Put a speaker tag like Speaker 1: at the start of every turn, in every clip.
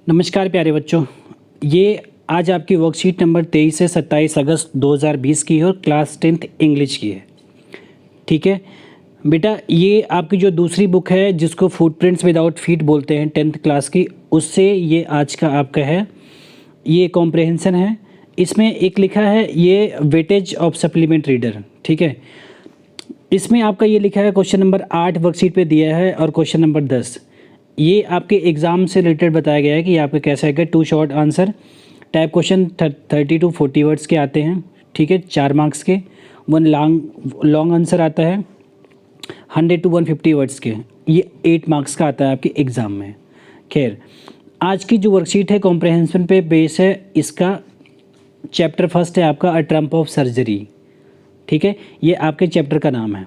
Speaker 1: नमस्कार प्यारे बच्चों। ये आज आपकी वर्कशीट नंबर 23 से 27 अगस्त 2020 की है और क्लास 10th इंग्लिश की है। ठीक है बेटा, ये आपकी जो दूसरी बुक है जिसको फुटप्रिंट्स विदाउट फीट बोलते हैं 10th क्लास की, उससे ये आज का आपका है। ये कॉम्प्रहेंशन है। इसमें एक लिखा है ये वेटेज ऑफ सप्लीमेंट रीडर। ठीक है, इसमें आपका ये लिखा है क्वेश्चन नंबर 8 वर्कशीट पे दिया है और क्वेश्चन नंबर 10 ये आपके एग्ज़ाम से रिलेटेड बताया गया है कि आपका कैसा है। 2 short answer type question 30 to 40 words के आते हैं। ठीक है, 4 मार्क्स के। 1 लॉन्ग आंसर आता है 100 to 150 वर्ड्स के। ये 8 मार्क्स का आता है आपके एग्ज़ाम में। खैर, आज की जो वर्कशीट है कॉम्प्रहेंशन पे बेस है। इसका चैप्टर फर्स्ट है आपका अ ट्रम्प ऑफ सर्जरी। ठीक है, ये आपके चैप्टर का नाम है।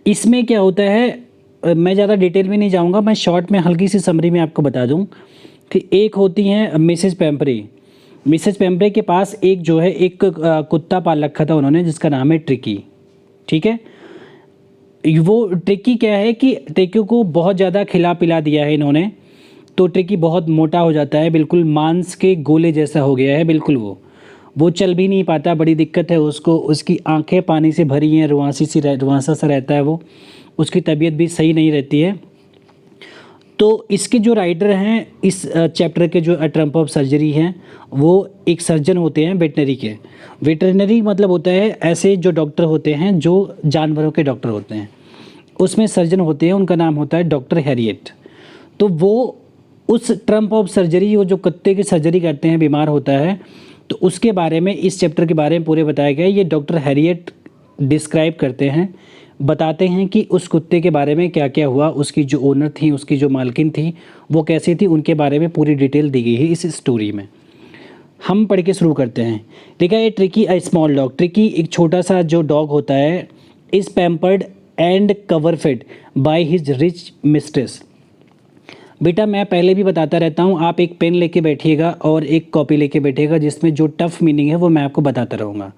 Speaker 1: इसमें क्या होता है, मैं ज़्यादा डिटेल में नहीं जाऊंगा, मैं शॉर्ट में हल्की सी समरी में आपको बता दूं कि एक होती हैं मिसेज पेम्परे। मिसेज पेम्परे के पास एक जो है एक कुत्ता पाल रखा था उन्होंने, जिसका नाम है ट्रिकी। ठीक है, वो ट्रिकी क्या है कि ट्रिकी को बहुत ज़्यादा खिला पिला दिया है इन्होंने, तो ट्रिकी बहुत मोटा हो जाता है, बिल्कुल मांस के गोले जैसा हो गया है। बिल्कुल वो चल भी नहीं पाता, बड़ी दिक्कत है उसको। उसकी आंखें पानी से भरी हैं, रुआंसा सा रहता है वो। उसकी तबीयत भी सही नहीं रहती है। तो इसके जो राइटर हैं इस चैप्टर के, जो ट्रम्प ऑफ सर्जरी हैं, वो एक सर्जन होते हैं वेटनरी के। वेटरनरी मतलब होता है ऐसे जो डॉक्टर होते हैं जो जानवरों के डॉक्टर होते हैं, उसमें सर्जन होते हैं, उनका नाम होता है डॉक्टर हैरियट। तो वो उस ट्रम्प ऑफ सर्जरी, वो जो कुत्ते की सर्जरी करते हैं, बीमार होता है, तो उसके बारे में इस चैप्टर के बारे में पूरे बताया गया है। ये डॉक्टर हैरियट डिस्क्राइब करते हैं, बताते हैं कि उस कुत्ते के बारे में क्या क्या हुआ, उसकी जो ओनर थी, उसकी जो मालकिन थी, वो कैसी थी, उनके बारे में पूरी डिटेल दी गई है इस स्टोरी में। हम पढ़ के शुरू करते हैं। ठीक है, ये tricky a small dog. Tricky एक छोटा सा जो डॉग होता है, is pampered and cover fed by his rich mistress. बेटा, मैं पहले भी बताता रहता हूँ, आप एक पेन लेके बैठिएगा और एक कॉपी लेके बैठिएगा, जिसमें जो टफ मीनिंग है वो मैं आपको बताता रहूँगा।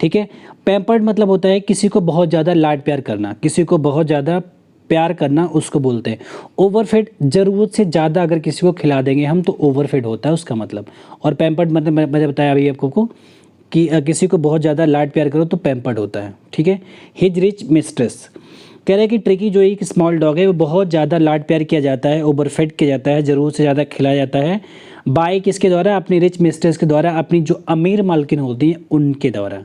Speaker 1: ठीक है, पैम्पर्ड मतलब होता है किसी को बहुत ज़्यादा लाड प्यार करना, किसी को बहुत ज़्यादा प्यार करना, उसको बोलते हैं। ओवरफेड, ज़रूरत से ज़्यादा अगर किसी को खिला देंगे हम तो ओवरफेड होता है उसका मतलब। और पैम्पर्ड मतलब मैंने बताया अभी आपको कि किसी को बहुत ज़्यादा लाड प्यार करो तो पैम्पर्ड होता है। ठीक है, हिज रिच मिस्ट्रेस कह रहा है कि ट्रिकी जो एक स्मॉल डॉग है वो बहुत ज़्यादा लाड प्यार किया जाता है, ओवरफेड किया जाता है, ज़रूरत से ज़्यादा खिलाया जाता है। बाय किसके द्वारा? अपनी रिच मिस्ट्रेस के द्वारा, अपनी जो अमीर मालकिन होती हैं उनके द्वारा,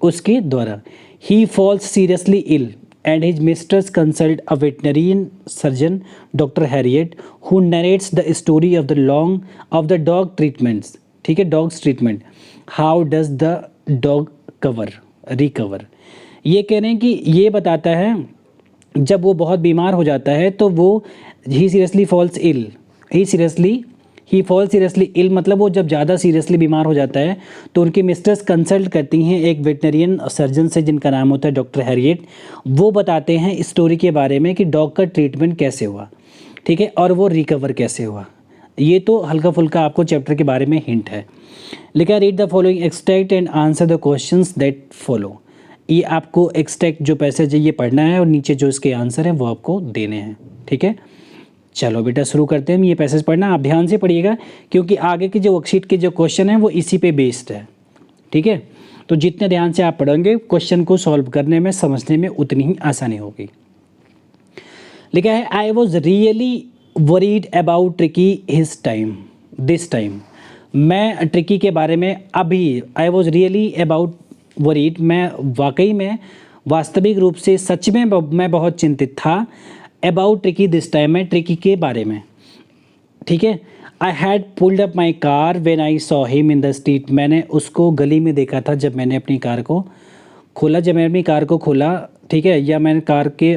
Speaker 1: उसके द्वारा। He falls seriously ill and his mistress consult a veterinarian surgeon doctor Herriot who narrates the story of the dog treatments. ठीक है, dogs treatment. How does the dog recover. ये कह रहे हैं कि ये बताता है जब वो बहुत बीमार हो जाता है तो वो ही फॉल्स सीरियसली इल मतलब वो जब ज़्यादा सीरियसली बीमार हो जाता है तो उनकी मिस्ट्रेस कंसल्ट करती हैं एक वेटनरियन सर्जन से, जिनका नाम होता है डॉक्टर हैरियट। वो बताते हैं स्टोरी के बारे में कि डॉग का ट्रीटमेंट कैसे हुआ। ठीक है, और वो रिकवर कैसे हुआ। ये तो हल्का फुल्का आपको चैप्टर के बारे में हिंट है। लिखा, read the following extract and answer the questions that follow. ये आपको एक्सट्रैक्ट जो पैसेज है ये पढ़ना है और नीचे जो इसके आंसर हैं वो आपको देने हैं। ठीक है, चलो बेटा शुरू करते हैं। ये पैसेज पढ़ना आप ध्यान से पढ़िएगा, क्योंकि आगे की जो वर्कशीट के जो क्वेश्चन है वो इसी पे बेस्ड है। ठीक है, तो जितने ध्यान से आप पढ़ेंगे क्वेश्चन को सॉल्व करने में, समझने में उतनी ही आसानी होगी। लिखा है, I was really worried about tricky this time. मैं ट्रिकी के बारे में अभी, I was really about worried, मैं वाकई में, वास्तविक रूप से, सच में मैं बहुत चिंतित था। अबाउट ट्रिकी दिस टाइम, मैं ट्रिकी के बारे में। ठीक है, I had pulled up my car when I saw him in the street. मैंने उसको गली में देखा था जब मैंने अपनी कार को खोला, ठीक है, या मैंने कार के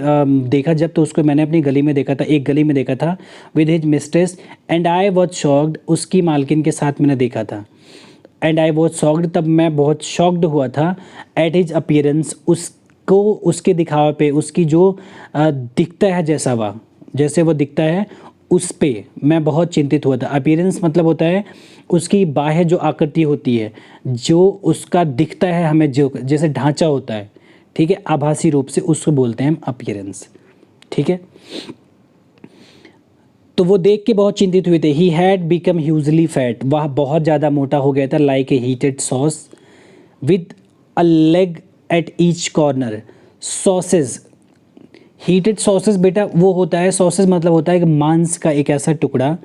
Speaker 1: देखा जब, तो उसको मैंने अपनी गली में देखा था, एक गली में देखा था, with his mistress and I was shocked, उसकी मालकिन के साथ मैंने देखा था। एंड आई वॉज शॉक्ड, तब मैं बहुत शॉक्ड हुआ था। एट हिज अपीयरेंस, उसको, उसके दिखावे पे, उसकी जो दिखता है जैसे वो दिखता है उस पे मैं बहुत चिंतित हुआ था। अपीयरेंस मतलब होता है उसकी बाह्य जो आकृति होती है, जो उसका दिखता है हमें, जो जैसे ढांचा होता है। ठीक है, आभासी रूप से उसको बोलते हैं हम अपीयरेंस। ठीक है, तो वो देख के बहुत चिंतित हुए थे। He had become hugely fat, वह बहुत ज़्यादा मोटा हो गया था। Like a heated sauce with a leg at each corner. Sausage, heated sausage बेटा वो होता है, सॉसेज मतलब होता है कि मांस का एक ऐसा टुकड़ा,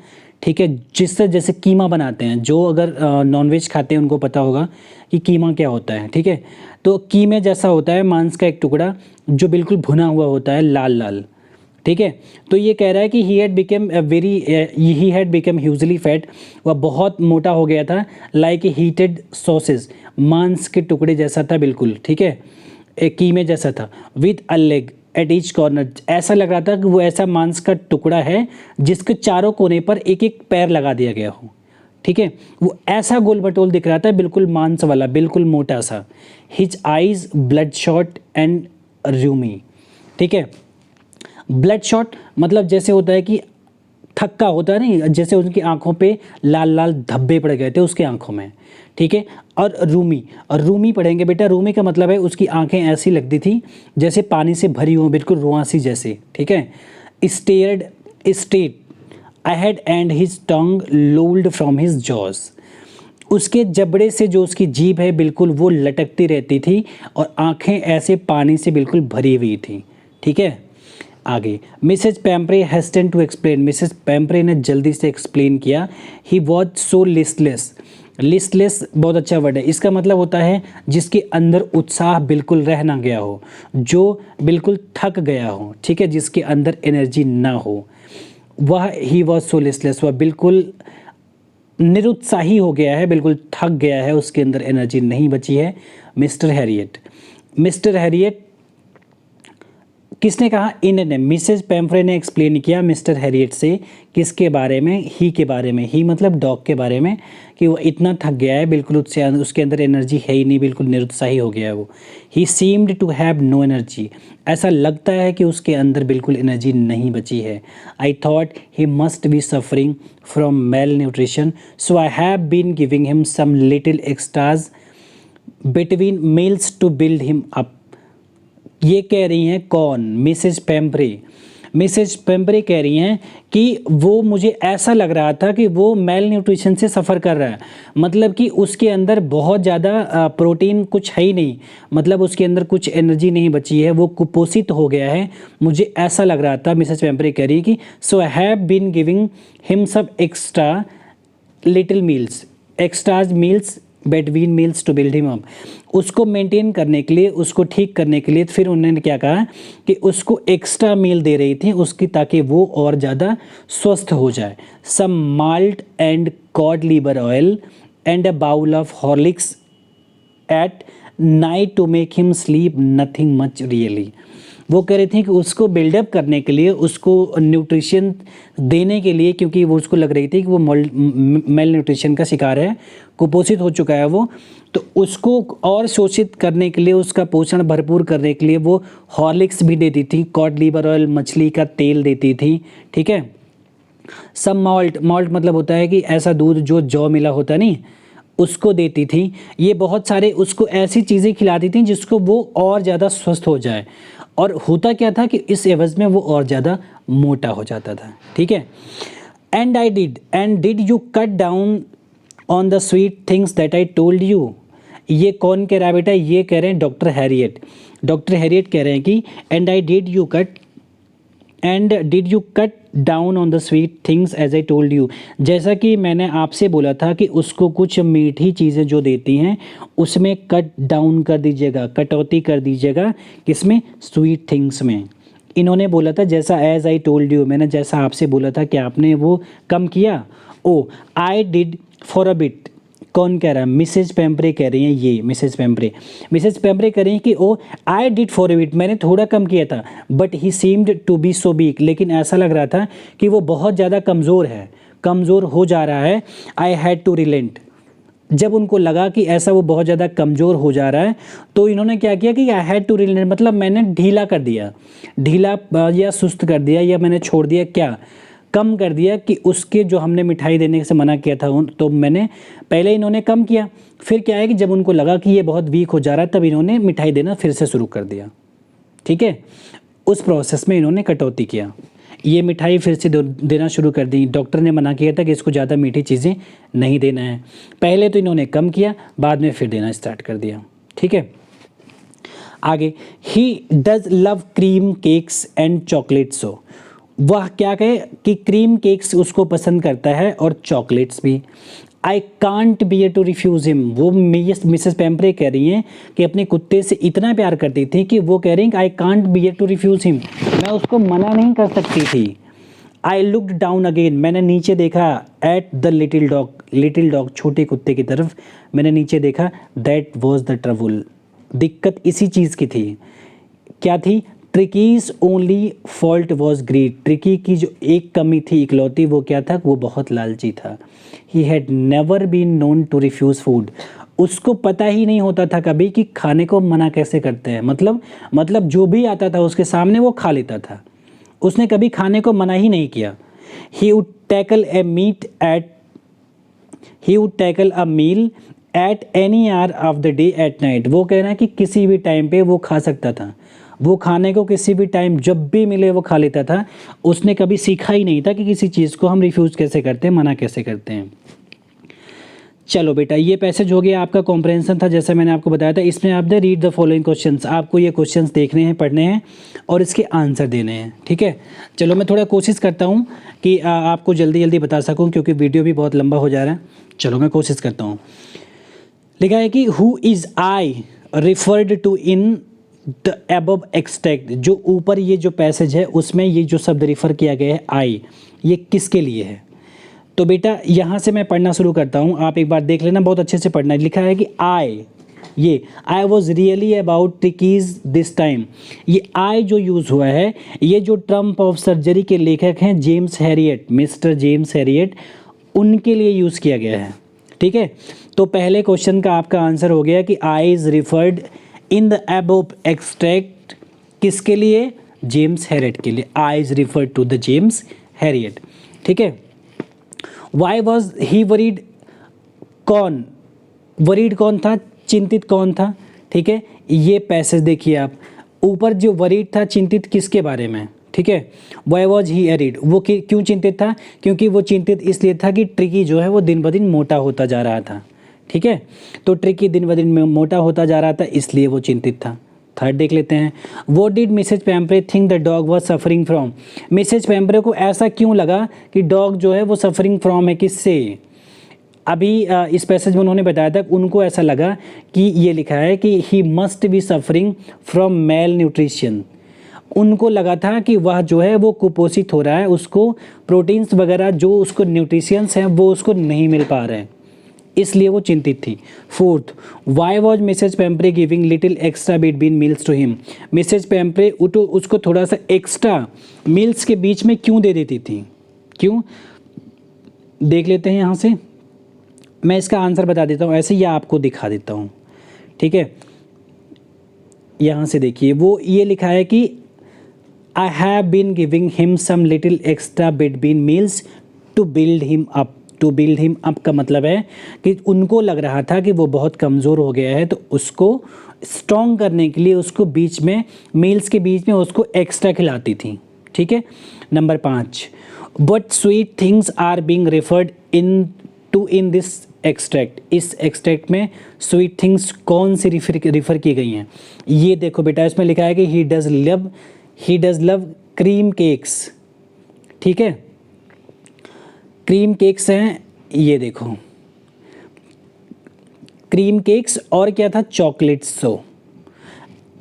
Speaker 1: ठीक है, जिससे जैसे कीमा बनाते हैं, जो अगर नॉनवेज खाते हैं उनको पता होगा कि कीमा क्या होता है, ठीक है। तो कीमे जैसा होता है मांस का एक टुकड़ा जो बिल्कुल भुना हुआ होता है, लाल लाल, ठीक है। तो ये कह रहा है कि he had become hugely fat, वह बहुत मोटा हो गया था। लाइक ए हीटेड सॉसेज, मांस के टुकड़े जैसा था बिल्कुल, ठीक है, एक कीमे जैसा था। With a leg at each corner, ऐसा लग रहा था कि वो ऐसा मांस का टुकड़ा है जिसके चारों कोने पर एक एक पैर लगा दिया गया हो, ठीक है। वो ऐसा गोल मटोल दिख रहा था, बिल्कुल मांस वाला, बिल्कुल मोटा सा। His eyes blood shot and Rumi, ठीक है। ब्लड शॉट मतलब जैसे होता है कि थक्का होता है नहीं, जैसे उनकी आंखों पे लाल लाल धब्बे पड़ गए थे उसकी आंखों में, ठीक है। और रूमी, और रूमी पढ़ेंगे बेटा, रूमी का मतलब है उसकी आंखें ऐसी लगती थी जैसे पानी से भरी हो, बिल्कुल रुआंसी जैसे, ठीक है। Stared straight ahead and his tongue lolled from his jaws, उसके जबड़े से जो उसकी जीभ है बिल्कुल वो लटकती रहती थी और आंखें ऐसे पानी से बिल्कुल भरी हुई थी, ठीक है। आगे मिसेज पैम्प्रे हेस्टेन टू एक्सप्लेन, मिसेज पैम्प्रे ने जल्दी से एक्सप्लेन किया। He was so listless, listless बहुत अच्छा वर्ड है, इसका मतलब होता है जिसके अंदर उत्साह बिल्कुल रह ना गया हो, जो बिल्कुल थक गया हो, ठीक है, जिसके अंदर एनर्जी ना हो, वह ही वॉज सो लिस्टलेस, वह बिल्कुल निरुत्साही हो गया है, बिल्कुल थक गया है, उसके अंदर एनर्जी नहीं बची है। मिस्टर हैरियट, मिस्टर हैरियट किसने कहा? इन ने, मिसेज पैम्फ्रे ने एक्सप्लेन किया मिस्टर हैरियट से, किसके बारे में? ही के बारे में, ही मतलब डॉग के बारे में, कि वो इतना थक गया है बिल्कुल, उसके अंदर एनर्जी है ही नहीं, बिल्कुल निरुत्साही हो गया है वो। He seemed to have no energy, ऐसा लगता है कि उसके अंदर बिल्कुल एनर्जी नहीं बची है। I thought he must be suffering from malnutrition, so I have been giving him some little extras between meals to build him up. ये कह रही हैं कौन? मिसेज पैम्प्रे। मिसेज पैम्प्रे कह रही हैं कि वो मुझे ऐसा लग रहा था कि वो मेल न्यूट्रिशन से सफ़र कर रहा है, मतलब कि उसके अंदर बहुत ज़्यादा प्रोटीन कुछ है ही नहीं, मतलब उसके अंदर कुछ एनर्जी नहीं बची है, वो कुपोषित हो गया है, मुझे ऐसा लग रहा था। मिसेज पैम्प्रे कह रही है कि so I have been giving him सब extra little meals, extras meals between meals to build him up, उसको मेंटेन करने के लिए, उसको ठीक करने के लिए फिर उन्होंने क्या कहा कि उसको एक्स्ट्रा मील दे रही थी उसकी, ताकि वो और ज़्यादा स्वस्थ हो जाए। Some malt and cod liver oil and a bowl of Horlicks at night to make him sleep nothing much really. वो कह रही थी कि उसको बिल्डअप करने के लिए, उसको न्यूट्रिशन देने के लिए, क्योंकि वो उसको लग रही थी कि वो मेल न्यूट्रिशन का शिकार है, कुपोषित हो चुका है वो, तो उसको और शोषित करने के लिए, उसका पोषण भरपूर करने के लिए वो हॉर्लिक्स भी देती थी, कॉड लीवर ऑयल मछली का तेल देती थी, ठीक है। सब मॉल्ट, मॉल्ट मतलब होता है कि ऐसा दूध जो जौ मिला होता नहीं, उसको देती थी। ये बहुत सारे उसको ऐसी चीज़ें खिलाती थी जिसको वो और ज़्यादा स्वस्थ हो जाए, और होता क्या था कि इस एवज में वो और ज़्यादा मोटा हो जाता था, ठीक है। And did you cut down on the sweet things that I told you. ये कौन कह रहा है बेटा? ये कह रहे हैं डॉक्टर हैरियट। डॉक्टर हैरियट कह रहे हैं कि and did you cut down on the sweet things as I told you, जैसा कि मैंने आपसे बोला था कि उसको कुछ मीठी चीज़ें जो देती हैं उसमें कट डाउन कर दीजिएगा, कटौती कर दीजिएगा, किसमें? स्वीट थिंग्स में। इन्होंने बोला था जैसा एज आई टोल्ड यू, मैंने जैसा आपसे बोला था कि आपने वो कम किया। Oh I did for a bit, कौन कह रहा है? मिसेज पैम्प्रे कह रही हैं, ये मिसेज पैम्प्रे कह रही हैं कि oh I did for a bit, मैंने थोड़ा कम किया था, but he seemed to be so weak, लेकिन ऐसा लग रहा था कि वो बहुत ज़्यादा कमज़ोर है, कमज़ोर हो जा रहा है। आई हैड टू रिलेंट, जब उनको लगा कि ऐसा वो बहुत ज़्यादा कमज़ोर हो जा रहा है, तो इन्होंने क्या किया कि आई हैड टू रिलेंट, मतलब मैंने ढीला कर दिया, ढीला या सुस्त कर दिया, या मैंने छोड़ दिया, क्या कम कर दिया, कि उसके जो हमने मिठाई देने से मना किया था तो मैंने पहले इन्होंने कम किया, फिर क्या है कि जब उनको लगा कि ये बहुत वीक हो जा रहा है तब इन्होंने मिठाई देना फिर से शुरू कर दिया, ठीक है। उस प्रोसेस में इन्होंने कटौती किया। ये मिठाई फिर से देना शुरू कर दी। डॉक्टर ने मना किया था कि इसको ज़्यादा मीठी चीज़ें नहीं देना है। पहले तो इन्होंने कम किया, बाद में फिर देना स्टार्ट कर दिया। ठीक है, आगे, he does love cream cakes and chocolates. So वह क्या कहे कि क्रीम केक्स उसको पसंद करता है और चॉकलेट्स भी। I can't bear to refuse him. वो मिसेस पेम्परे कह रही हैं कि अपने कुत्ते से इतना प्यार करती थी कि वो कह रही हैं कि I can't bear to refuse him, मैं उसको मना नहीं कर सकती थी। आई लुकड डाउन अगेन, मैंने नीचे देखा, एट द लिटिल डॉग छोटे कुत्ते की तरफ मैंने नीचे देखा। दैट वॉज द ट्रबल, दिक्कत इसी चीज़ की थी। क्या थी? Tricki's only fault was greed. Tricki की जो एक कमी थी इकलौती, वो क्या था? वो बहुत लालची था। He had never been known to refuse food. उसको पता ही नहीं होता था कभी कि खाने को मना कैसे करते हैं। मतलब जो भी आता था उसके सामने वो खा लेता था, उसने कभी खाने को मना ही नहीं किया। He would tackle a meal at any hour of the day at night. वो कह रहा है कि किसी भी टाइम पे वो खा सकता था, वो खाने को किसी भी टाइम जब भी मिले वो खा लेता था। उसने कभी सीखा ही नहीं था कि किसी चीज़ को हम रिफ्यूज़ कैसे करते हैं, मना कैसे करते हैं। चलो बेटा, ये पैसेज हो गया आपका कॉम्प्रहेंशन था, जैसे मैंने आपको बताया था। इसमें आपने रीड द फॉलोइंग क्वेश्चंस, आपको ये क्वेश्चंस देखने हैं, पढ़ने हैं और इसके आंसर देने हैं। ठीक है, चलो मैं थोड़ा कोशिश करता हूँ कि आपको जल्दी जल्दी बता सकूँ, क्योंकि वीडियो भी बहुत लंबा हो जा रहा है। चलो मैं कोशिश करता हूँ। लिखा है कि who is I referred to in the above extract. जो ऊपर ये जो पैसेज है उसमें ये जो शब्द रिफ़र किया गया है आई, ये किसके लिए है? तो बेटा यहाँ से मैं पढ़ना शुरू करता हूँ, आप एक बार देख लेना, बहुत अच्छे से पढ़ना है। लिखा है कि I was really about ट्रिकीज this time. ये आई जो यूज़ हुआ है, ये जो ट्रम्प ऑफ सर्जरी के लेखक हैं James Harriet, mister James Harriet, उनके लिए यूज़ किया गया है। ठीक है, तो पहले क्वेश्चन का आपका आंसर हो गया कि I is referred in the above extract किसके लिए? जेम्स हैरियट के लिए। I is referred to the James Herriot. ठीक है, why was he worried? Worried कौन था? चिंतित कौन था? ठीक है, ये पैसेज देखिए आप, ऊपर जो वरीड था, चिंतित किसके बारे में? ठीक है, वाई वॉज ही वरीड, वो क्यों चिंतित था? क्योंकि वो चिंतित इसलिए था कि ट्रिकी जो है वो दिन ब दिन मोटा होता जा रहा था। ठीक है, तो ट्रिकी दिन ब दिन मोटा होता जा रहा था, इसलिए वो चिंतित था। थर्ड देख लेते हैं। What did Mrs Pumphrey think the dog was suffering from? Mrs Pumphrey को ऐसा क्यों लगा कि डॉग जो है वो सफरिंग फ्रॉम है? किससे? अभी इस पैसेज में उन्होंने बताया था, उनको ऐसा लगा कि ये लिखा है कि ही must be suffering from mail nutrition. उनको लगा था कि वह जो है वो कुपोषित हो रहा है, उसको प्रोटीन्स वगैरह जो उसको न्यूट्रिशंस हैं वो उसको नहीं मिल पा रहे हैं, इसलिए वो चिंतित थी। Fourth, why was Mrs Pumphrey giving little extra between meals to him? Mrs Pumphrey उसको थोड़ा सा एक्स्ट्रा मील्स के बीच में क्यों दे देती थी? क्यों? देख लेते हैं यहाँ से, मैं इसका आंसर बता देता हूँ ऐसे, या आपको दिखा देता हूँ। ठीक है, यहाँ से देखिए, वो ये लिखा है कि I have been giving him some little extra between meals to build him up. To build him up का मतलब है कि उनको लग रहा था कि वो बहुत कमज़ोर हो गया है, तो उसको स्ट्रॉन्ग करने के लिए उसको बीच में, मील्स के बीच में उसको एक्स्ट्रा खिलाती थी। ठीक है, number 5, what sweet things are being referred in this extract? इस एक्सट्रैक्ट में स्वीट थिंग्स कौन सी रिफ़र की गई हैं? ये देखो बेटा, इसमें लिखा है कि he does love cream cakes. ठीक है, क्रीम केक्स हैं, ये देखो क्रीम केक्स, और क्या था? चॉकलेट्स। सो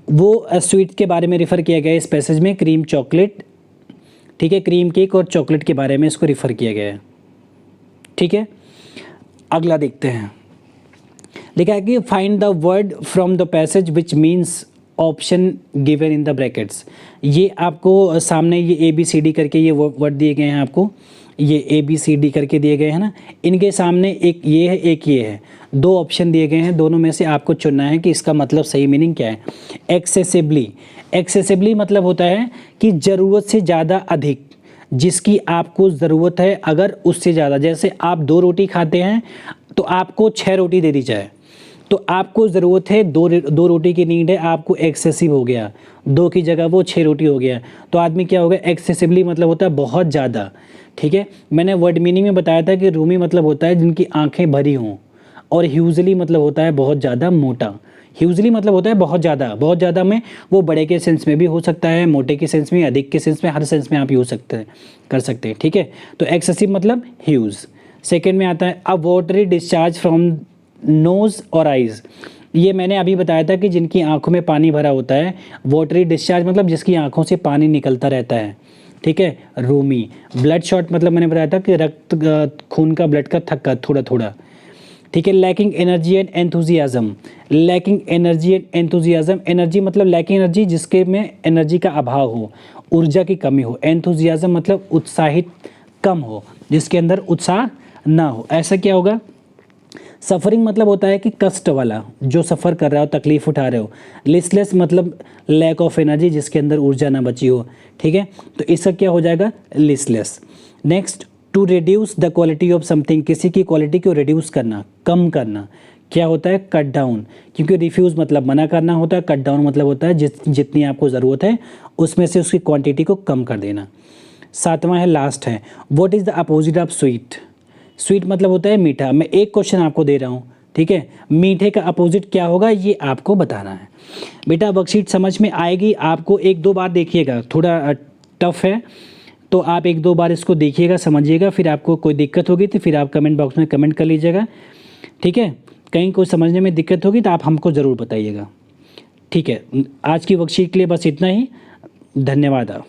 Speaker 1: वो स्वीट के बारे में रिफ़र किया गया है इस पैसेज में, क्रीम चॉकलेट। ठीक है, क्रीम केक और चॉकलेट के बारे में इसको रिफ़र किया गया है। ठीक है, अगला देखते हैं। लिखा है कि find the word from the passage which means option given in the brackets. ये आपको सामने ये ABCD करके ये वर्ड दिए गए हैं, आपको ये ABCD करके दिए गए हैं ना, इनके सामने एक ये है, एक ये है, 2 ऑप्शन दिए गए हैं, दोनों में से आपको चुनना है कि इसका मतलब सही मीनिंग क्या है। एक्सेसिबली मतलब होता है कि ज़रूरत से ज़्यादा अधिक, जिसकी आपको ज़रूरत है अगर उससे ज़्यादा, जैसे आप 2 रोटी खाते हैं तो आपको 6 रोटी दे दी जाए, तो आपको ज़रूरत है दो रोटी की नीड है, आपको एक्सेसिव हो गया, 2 की जगह वो 6 रोटी हो गया, तो आदमी क्या हो गया, एक्सेसिवली मतलब होता है बहुत ज़्यादा। ठीक है, मैंने वर्ड मीनिंग में बताया था कि रूमी मतलब होता है जिनकी आंखें भरी हों, और ह्यूजली मतलब होता है बहुत ज़्यादा मोटा। ह्यूजली मतलब होता है बहुत ज़्यादा में वो बड़े के सेंस में भी हो सकता है, मोटे के सेंस में, अधिक के सेंस में, हर सेंस में आप यूज कर सकते हैं। ठीक है, तो एक्सेसिव मतलब ह्यूज। सेकेंड में आता है अ वाटरी डिस्चार्ज फ्रॉम नोज़ और आइज़। ये मैंने अभी बताया था कि जिनकी आंखों में पानी भरा होता है, वाटरी डिस्चार्ज मतलब जिसकी आंखों से पानी निकलता रहता है। ठीक है, रूमी। ब्लड शॉट मतलब मैंने बताया था कि खून का, ब्लड का थक्का थोड़ा थोड़ा। ठीक है, lacking energy and enthusiasm. Lacking energy and enthusiasm, energy मतलब लैकिंग एनर्जी जिसके में एनर्जी का अभाव हो, ऊर्जा की कमी हो। एंथुजियाज्म मतलब उत्साहित कम हो, जिसके अंदर उत्साह ना हो। ऐसा क्या होगा, सफरिंग मतलब होता है कि कष्ट वाला, जो सफ़र कर रहा हो, तकलीफ उठा रहे हो। लिस्टलेस मतलब लैक ऑफ एनर्जी, जिसके अंदर ऊर्जा ना बची हो। ठीक है, तो इसका क्या हो जाएगा, listless. Next, to reduce the quality of something, किसी की क्वालिटी को रिड्यूस करना, कम करना, क्या होता है, कट डाउन। क्योंकि रिफ्यूज़ मतलब मना करना होता है, कट डाउन मतलब होता है जितनी आपको ज़रूरत है उसमें से उसकी क्वांटिटी को कम कर देना। सातवां है, लास्ट है, what is the opposite of sweet. Sweet मतलब होता है मीठा। मैं एक क्वेश्चन आपको दे रहा हूँ, ठीक है, मीठे का अपोजिट क्या होगा ये आपको बताना है। बेटा वर्कशीट समझ में आएगी आपको, 1-2 बार देखिएगा, थोड़ा टफ है तो आप 1-2 बार इसको देखिएगा, समझिएगा, फिर आपको कोई दिक्कत होगी तो फिर आप कमेंट बॉक्स में कमेंट कर लीजिएगा। ठीक है, कहीं कोई समझने में दिक्कत होगी तो आप हमको ज़रूर बताइएगा। ठीक है, आज की वर्कशीट के लिए बस इतना ही, धन्यवाद।